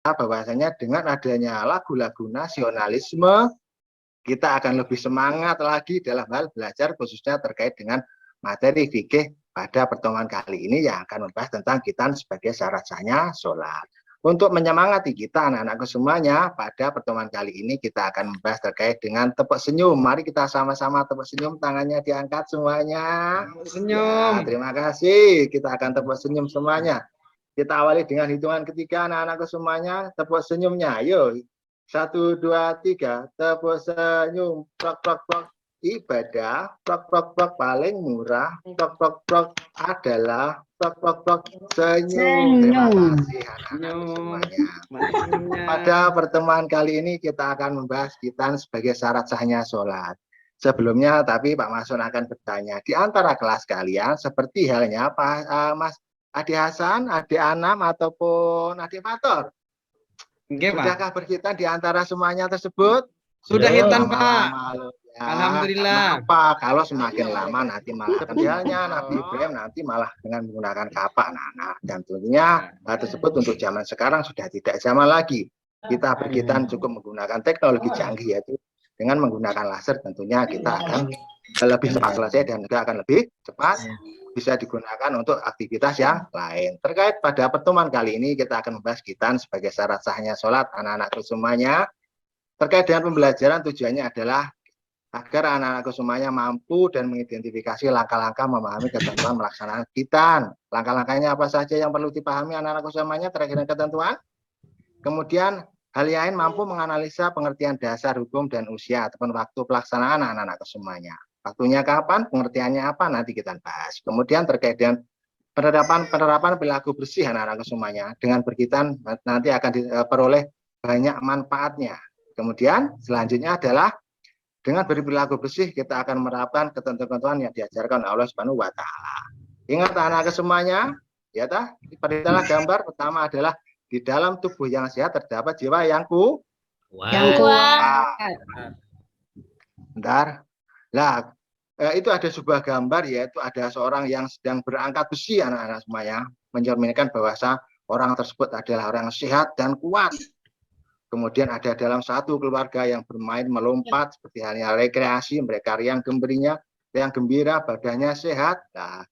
bahwasanya dengan adanya lagu-lagu nasionalisme, kita akan lebih semangat lagi dalam hal belajar khususnya terkait dengan materi fikih pada pertemuan kali ini yang akan membahas tentang khitan sebagai syarat sahnya sholat. Untuk menyemangati kita anak-anakku semuanya, pada pertemuan kali ini kita akan membahas terkait dengan tepuk senyum. Mari kita sama-sama tepuk senyum, tangannya diangkat semuanya. Senyum. Ya, terima kasih. Kita akan tepuk senyum semuanya. Kita awali dengan hitungan ketiga, anak-anakku semuanya, tepuk senyumnya. Ayo, 1, 2, 3, tepuk senyum. Prok, prok, prok. Ibadah, prok, prok, prok, paling murah, prok, prok, prok, adalah, prok, prok, prok, senyum. Terima kasih anak-anakku semuanya. Pada pertemuan kali ini kita akan membahas khitan sebagai syarat sahnya sholat. Sebelumnya, tapi Pak Masun akan bertanya, di antara kelas kalian, seperti halnya Pak Mas Adi Hasan, Adi Anam, ataupun Adi Fator. Sudahkah berkhitan di antara semuanya tersebut? Sudah hitan, Pak. Ya. Alhamdulillah. Kenapa? Kalau semakin lama nanti malah seperti halnya Nabi Ibrahim nanti malah dengan menggunakan kapak. Nah, dan tentunya hal tersebut untuk zaman sekarang sudah tidak zaman lagi. Kita berkhitan cukup menggunakan teknologi canggih, yaitu dengan menggunakan laser tentunya kita akan lebih cepat selesai dan juga akan lebih cepat bisa digunakan untuk aktivitas yang lain. Terkait pada pertemuan kali ini kita akan membahas khitan sebagai syarat sahnya sholat anak-anakku semuanya. Terkait dengan pembelajaran tujuannya adalah agar anak-anakku semuanya mampu dan mengidentifikasi langkah-langkah memahami ketentuan melaksanakan khitan. Langkah-langkahnya apa saja yang perlu dipahami anak-anakku semuanya terkait dengan ketentuan. Kemudian hal lain mampu menganalisa pengertian dasar hukum dan usia ataupun waktu pelaksanaan anak-anakku semuanya. Waktunya kapan, pengertiannya apa, nanti kita bahas. Kemudian terkait dengan penerapan perilaku bersih anak-anakku semuanya. Dengan berkhitan nanti akan diperoleh banyak manfaatnya. Kemudian selanjutnya adalah dengan berperilaku bersih kita akan menerapkan ketentuan-ketentuan yang diajarkan Allah Subhanahu wa taala. Ingat anak-anak semuanya, ya tah, pada gambar pertama adalah di dalam tubuh yang sehat terdapat jiwa yang kuat. Bentar. Lah, itu ada sebuah gambar, yaitu ada seorang yang sedang berangkat besi anak-anak semuanya, mencerminkan bahwa orang tersebut adalah orang sehat dan kuat. Kemudian ada dalam satu keluarga yang bermain melompat seperti halnya rekreasi, mereka riang gembira, badannya sehat. Nah,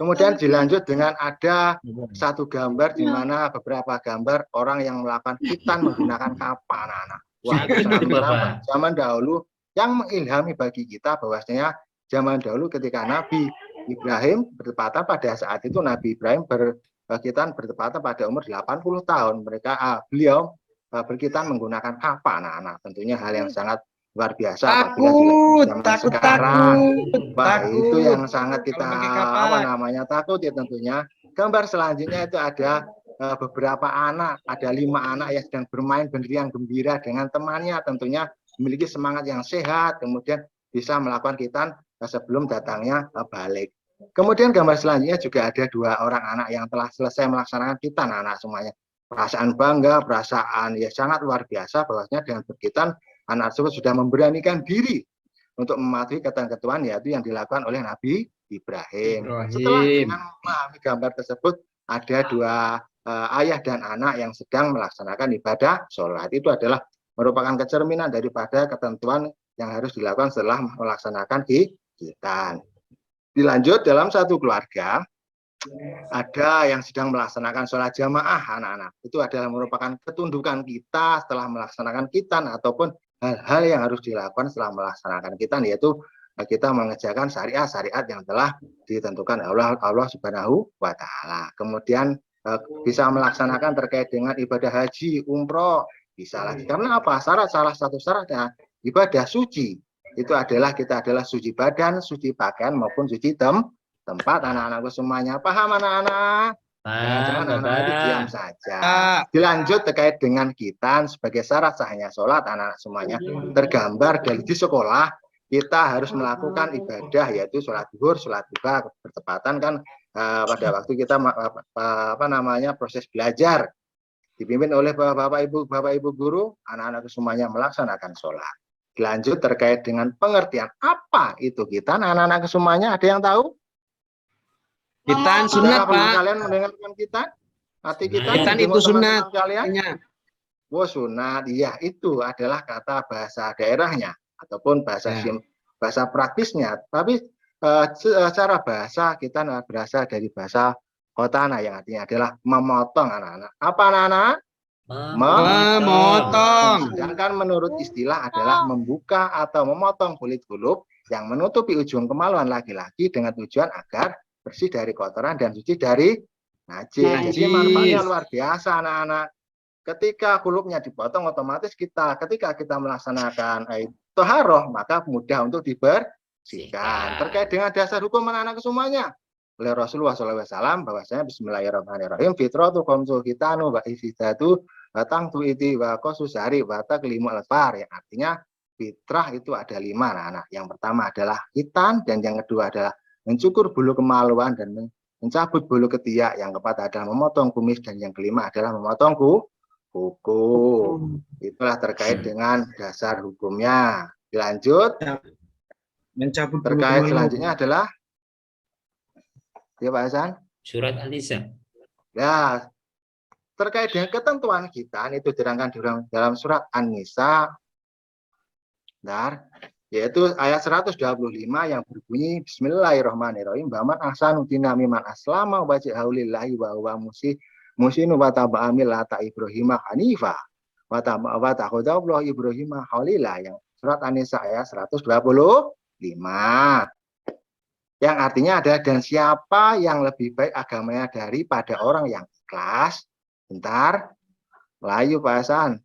kemudian dilanjut dengan ada satu gambar di mana beberapa gambar orang yang melakukan khitan menggunakan kapak anak-anak. Wah, itu sangat menarik. Zaman dahulu yang mengilhami bagi kita bahwasanya zaman dahulu ketika Nabi Ibrahim bertepatan pada saat itu Nabi Ibrahim berkhitan bertepatan pada umur 80 tahun. Beliau berkhitan menggunakan kapak anak-anak. Tentunya hal yang sangat luar biasa apabila zaman sekarang. Wah, itu yang sangat kita takut ya tentunya. Gambar selanjutnya itu ada beberapa anak, ada 5 anak yang sedang bermain beriang gembira dengan temannya, tentunya memiliki semangat yang sehat, kemudian bisa melakukan khitan sebelum datangnya balik. Kemudian gambar selanjutnya juga ada 2 orang anak yang telah selesai melaksanakan khitan anak semuanya. Perasaan bangga, perasaan ya sangat luar biasa bahwasanya dengan berkhitan anak tersebut sudah memberanikan diri untuk mematuhi ketentuan yaitu yang dilakukan oleh Nabi Ibrahim. Setelah dengan memahami gambar tersebut ada 2 ayah dan anak yang sedang melaksanakan ibadah sholat. Itu adalah merupakan kecerminan daripada ketentuan yang harus dilakukan setelah melaksanakan khitan. Dilanjut dalam satu keluarga ada yang sedang melaksanakan sholat jamaah anak-anak. Itu adalah merupakan ketundukan kita setelah melaksanakan khitan ataupun hal-hal yang harus dilakukan setelah melaksanakan khitan, yaitu kita mengerjakan syariat-syariat yang telah ditentukan Allah Subhanahu wa taala. Kemudian bisa melaksanakan terkait dengan ibadah haji, umroh, bisa lagi. Karena apa? Salah satu syaratnya ibadah suci. Itu adalah kita adalah suci badan, suci pakaian maupun suci tempat. Anak-anakku semuanya paham anak-anak? Jangan anak-anak itu diam saja. Dilanjut terkait dengan khitan sebagai syarat sahnya sholat anak-anak semuanya tergambar dari di sekolah kita harus melakukan ibadah yaitu sholat zuhur, sholat duha bertepatan kan pada waktu kita proses belajar dipimpin oleh bapak ibu guru, anak-anak semuanya melaksanakan sholat. Dilanjut terkait dengan pengertian apa itu khitan anak-anak semuanya ada yang tahu? Khitan sunat, Pak. Kalian mendengarkan khitan? Arti khitan itu sunat. sunat. Iya, itu adalah kata bahasa daerahnya ataupun Ya. bahasa praktisnya. Tapi secara bahasa kita berasal dari bahasa Kotana yang artinya adalah memotong anak-anak. Apa anak-anak? Memotong. Memotong. Sedangkan menurut istilah adalah membuka atau memotong kulit kulup yang menutupi ujung kemaluan laki-laki dengan tujuan agar bersih dari kotoran dan suci dari najis. Jadi manfaatnya Najis. luar biasa anak-anak. Ketika kulupnya dipotong, otomatis ketika kita melaksanakan toharoh, maka mudah untuk dibersihkan. Terkait dengan dasar hukum anak-anak semuanya, oleh Rasulullah SAW bahwasanya Bismillahirrahmanirrahim fitratu komsul hitanu wa ifidatu batang tu iti wa kosusari wa taklimu alfar, yang artinya fitrah itu ada 5 anak-anak. Yang pertama adalah hitan, dan yang kedua adalah mencukur bulu kemaluan dan mencabut bulu ketiak, yang keempat adalah memotong kumis, dan yang kelima adalah memotong kuku. Itulah terkait dengan dasar hukumnya. Dilanjut. Mencabut bulu Terkait kemaluan. selanjutnya adalah ya Pak Hasan. Surat An-Nisa. Ya, terkait dengan ketentuan kita itu diterangkan dalam surat An-Nisa, yaitu ayat 125 yang berbunyi Bismillahirrahmanirrahim. Baman ahsanu dina miman aslama wajhahu lillahi wa huwa musinu wa taba'a millata Ibrahim hanifa wa takhadallahu Ibrahim khalila, yang surat An-Nisa ayat 125. Yang artinya adalah, dan siapa yang lebih baik agamanya daripada orang yang ikhlas, Melayu Pak Hasan,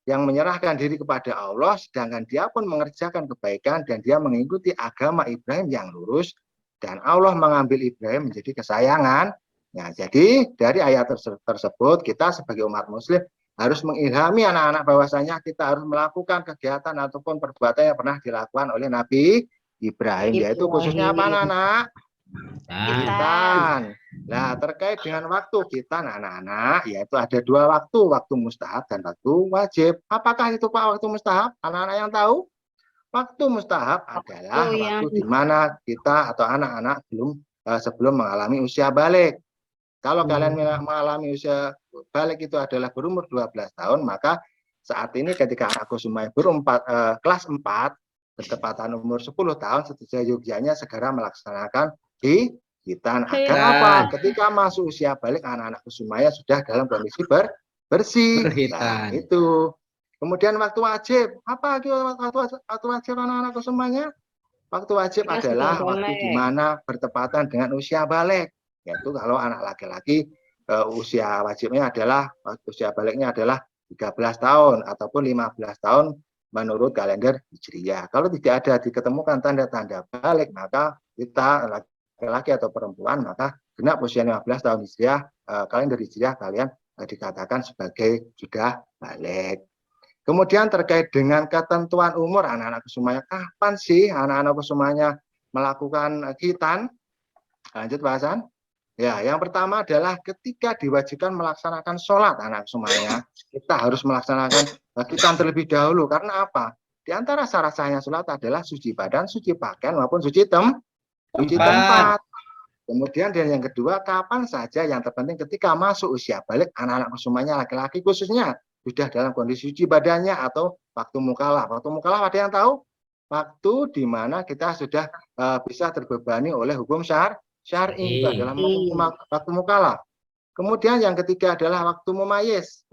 yang menyerahkan diri kepada Allah, sedangkan dia pun mengerjakan kebaikan dan dia mengikuti agama Ibrahim yang lurus, dan Allah mengambil Ibrahim menjadi kesayangan. Nah, jadi dari ayat tersebut kita sebagai umat muslim harus mengilhami anak-anak bahwasanya kita harus melakukan kegiatan ataupun perbuatan yang pernah dilakukan oleh Nabi Ibrahim, yaitu khususnya apa anak-anak? Khitan. Nah, terkait dengan waktu khitan anak-anak, yaitu ada 2 waktu, waktu mustahab dan waktu wajib. Apakah itu Pak waktu mustahab? Anak-anak yang tahu? Waktu mustahab adalah waktu di mana kita atau anak-anak sebelum mengalami usia balik. Kalau kalian mengalami usia balik itu adalah berumur 12 tahun, maka saat ini ketika anakku Sumai kelas 4, bertepatan umur 10 tahun, seyogyanya segera melaksanakan khitan. Agar apa? Ketika masuk usia balik, anak-anak Kusumaya sudah dalam kondisi bersih. Nah, itu. Kemudian waktu wajib. Apa waktu wajib anak-anak Kusumaya? Waktu wajib adalah waktu di mana bertepatan dengan usia balik. Yaitu kalau anak laki-laki usia wajibnya adalah, usia baliknya adalah 13 tahun ataupun 15 tahun menurut kalender Hijriyah. Kalau tidak ada diketemukan tanda-tanda balik, maka kita laki-laki atau perempuan maka genap usia 15 tahun Hijriyah, kalender Hijriyah, kalian dikatakan sebagai sudah balik. Kemudian terkait dengan ketentuan umur anak-anak Kusumaya, kapan sih anak-anak Kusumaya melakukan khitan? Lanjut Pak Hasan. Ya, yang pertama adalah ketika diwajibkan melaksanakan sholat anak semuanya, kita harus melaksanakan khitan terlebih dahulu. Karena apa? Di antara syarat sahnya sholat adalah suci badan, suci pakaian, maupun suci tempat. Kemudian dan yang kedua, kapan saja, yang terpenting ketika masuk usia balik, anak-anak semuanya laki-laki khususnya sudah dalam kondisi suci badannya, atau waktu mukallaf. Waktu mukallaf ada yang tahu? Waktu di mana kita sudah bisa terbebani oleh hukum syar'i, itu adalah waktu mukallaf. Kemudian yang ketiga adalah waktu mumayyiz,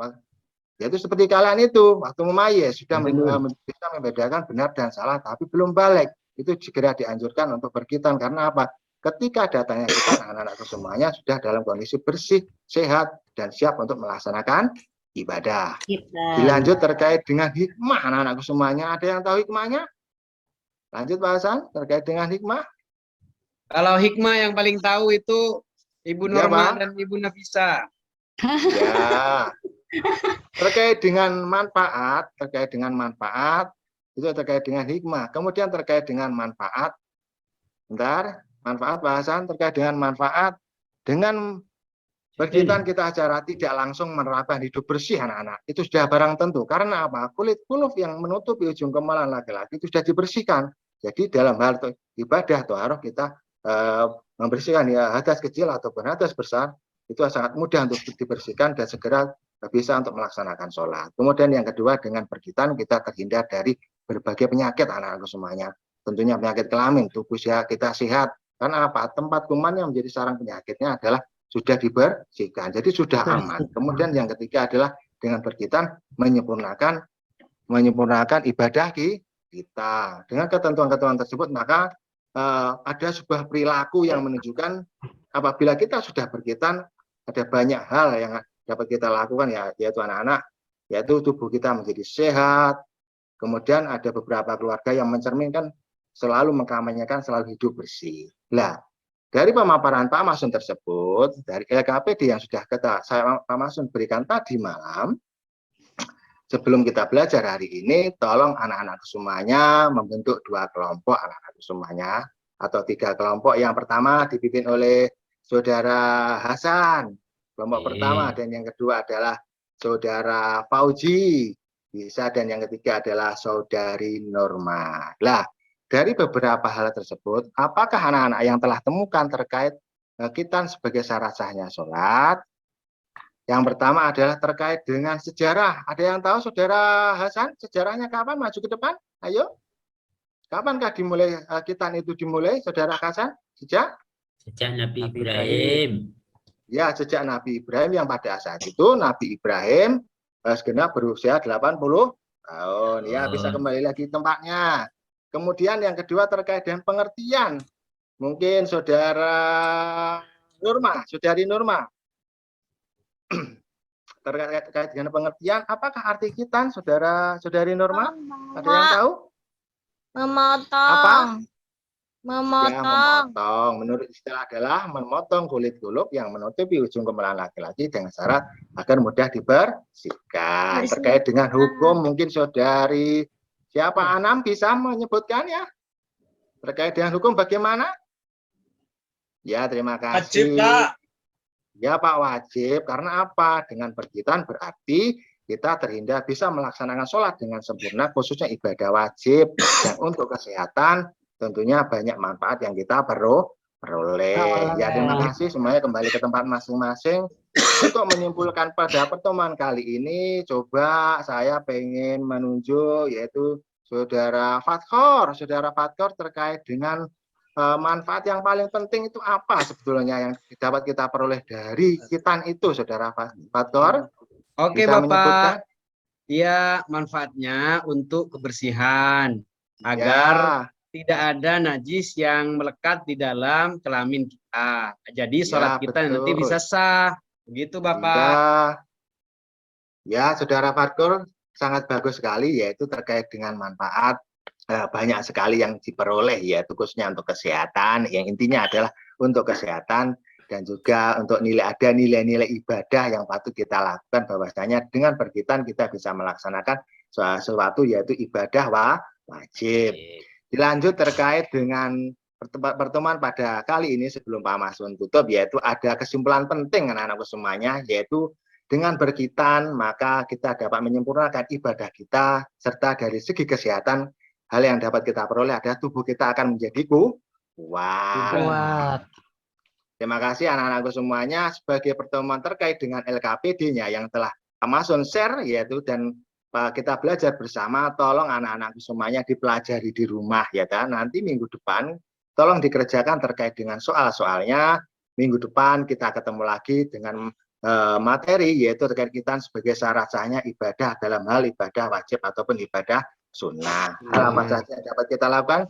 yaitu seperti kalian itu, waktu mumayyiz sudah bisa membedakan benar dan salah, tapi belum balik. Itu segera dianjurkan untuk berkhitan. Karena apa? Ketika datangnya kita, anak-anak semuanya sudah dalam kondisi bersih, sehat, dan siap untuk melaksanakan ibadah. Dilanjut terkait dengan hikmah anak-anakku semuanya. Ada yang tahu hikmahnya? Lanjut Pak Hasan, terkait dengan hikmah. Kalau hikmah yang paling tahu itu Ibu Norma dan Ibu Nafisa. Ya. Terkait dengan manfaat, itu terkait dengan hikmah. Kemudian terkait dengan manfaat. Manfaat Pak Hasan, terkait dengan manfaat, dengan berkhitan kita acara tidak langsung menerapkan hidup bersih anak-anak. Itu sudah barang tentu. Karena apa? Kulit kuluf yang menutupi ujung kemaluan laki-laki itu sudah dibersihkan. Jadi dalam hal ibadah toharoh kita membersihkan ya hadas kecil ataupun hadas besar itu sangat mudah untuk dibersihkan dan segera bisa untuk melaksanakan sholat. Kemudian yang kedua, dengan berkitan kita terhindar dari berbagai penyakit anak-anak semuanya. Tentunya penyakit kelamin, tubuh kita sehat. Karena apa? Tempat kuman yang menjadi sarang penyakitnya adalah sudah dibersihkan, jadi sudah aman. Kemudian yang ketiga adalah dengan berkitan menyempurnakan ibadah kita. Dengan ketentuan-ketentuan tersebut, maka ada sebuah perilaku yang menunjukkan apabila kita sudah berkitan, ada banyak hal yang dapat kita lakukan, yaitu anak-anak, yaitu tubuh kita menjadi sehat. Kemudian ada beberapa keluarga yang mencerminkan selalu mengkampanyekan selalu hidup bersih. Nah, dari pemaparan Pak Masun tersebut, dari LKPD yang sudah Pak Masun berikan tadi malam, sebelum kita belajar hari ini, tolong anak-anak semuanya membentuk 2 kelompok anak-anak semuanya, atau 3 kelompok. Yang pertama dipimpin oleh Saudara Hasan, kelompok pertama, dan yang kedua adalah Saudara Fauji, bisa, dan yang ketiga adalah Saudari Norma. Nah, dari beberapa hal tersebut, apakah anak-anak yang telah temukan terkait khitan sebagai syarat sahnya sholat? Yang pertama adalah terkait dengan sejarah. Ada yang tahu, Saudara Hasan, sejarahnya kapan? Maju ke depan, ayo. Kapankah dimulai khitan itu dimulai, Saudara Hasan? Sejak Nabi Ibrahim. Ya, sejak Nabi Ibrahim, yang pada saat itu Nabi Ibrahim segenap berusia 80 tahun. Ya, bisa kembali lagi tempatnya. Kemudian yang kedua terkait dengan pengertian. Mungkin Saudari Norma. Terkait dengan pengertian, apakah arti khitan, Saudari Norma? Ada yang tahu? Memotong. Apa? Memotong. Ya, memotong. Menurut istilah adalah memotong kulit guluk yang menutupi ujung kemaluan laki-laki dengan syarat agar mudah dibersihkan. Terkait dengan hukum, mungkin Saudari siapa Anam bisa menyebutkan ya? Terkait dengan hukum bagaimana? Ya, terima kasih. Wajib, Pak. Ya, Pak, wajib. Karena apa? Dengan berkhitan berarti kita terhindar bisa melaksanakan sholat dengan sempurna, khususnya ibadah wajib. Dan untuk kesehatan tentunya banyak manfaat yang kita peroleh. Ya, terima kasih semuanya, kembali ke tempat masing-masing. Untuk menyimpulkan pada pertemuan kali ini, coba saya pengen menunjuk yaitu Saudara Fatkor. Saudara Fatkor terkait dengan manfaat yang paling penting itu apa sebetulnya yang dapat kita peroleh dari khitan itu, Saudara Fatkor? Oke, Bisa Bapak. menyebutkan? Ya, manfaatnya untuk kebersihan agar tidak ada najis yang melekat di dalam kelamin kita. Jadi sholat kita nanti bisa sah. Begitu, Bapak. Ya, Saudara Fatkor, sangat bagus sekali, yaitu terkait dengan manfaat banyak sekali yang diperoleh, yaitu khususnya untuk kesehatan, yang intinya adalah untuk kesehatan dan juga untuk nilai-nilai ibadah yang patut kita lakukan, bahwasanya dengan berkhitan kita bisa melaksanakan sesuatu yaitu ibadah wajib. Dilanjut terkait dengan pertemuan pada kali ini sebelum Pak Masun tutup, yaitu ada kesimpulan penting anak-anakku semuanya, yaitu dengan berkhitan maka kita dapat menyempurnakan ibadah kita, serta dari segi kesehatan hal yang dapat kita peroleh adalah tubuh kita akan menjadi kuat. Terima kasih anak-anakku semuanya. Sebagai pertemuan terkait dengan LKPD-nya yang telah Pak Masun share, yaitu dan kita belajar bersama, tolong anak-anakku semuanya dipelajari di rumah ya kan. Nanti minggu depan tolong dikerjakan terkait dengan soal-soalnya. Minggu depan kita ketemu lagi dengan materi yaitu terkait khitan sebagai syarat sahnya ibadah dalam hal ibadah wajib ataupun ibadah sunnah. Hal apa saja dapat kita lakukan?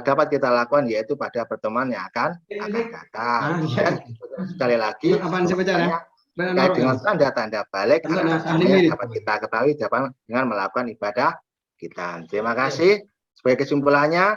Dapat kita lakukan yaitu pada pertemuan yang akan datang. Dan sekali lagi terkait dengan tanda-tanda balik dapat kita ketahui dengan melakukan ibadah kita. Terima kasih. Sebagai kesimpulannya,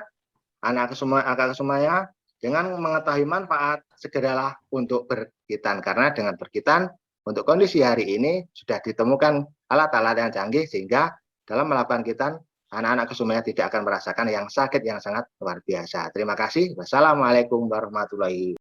anak semuanya dengan mengetahui manfaat segeralah untuk berkhitan, karena dengan berkhitan untuk kondisi hari ini sudah ditemukan alat-alat yang canggih sehingga dalam melakukan khitan anak-anak semuanya tidak akan merasakan yang sakit yang sangat luar biasa. Terima kasih. Wassalamualaikum warahmatullahi wabarakatuh.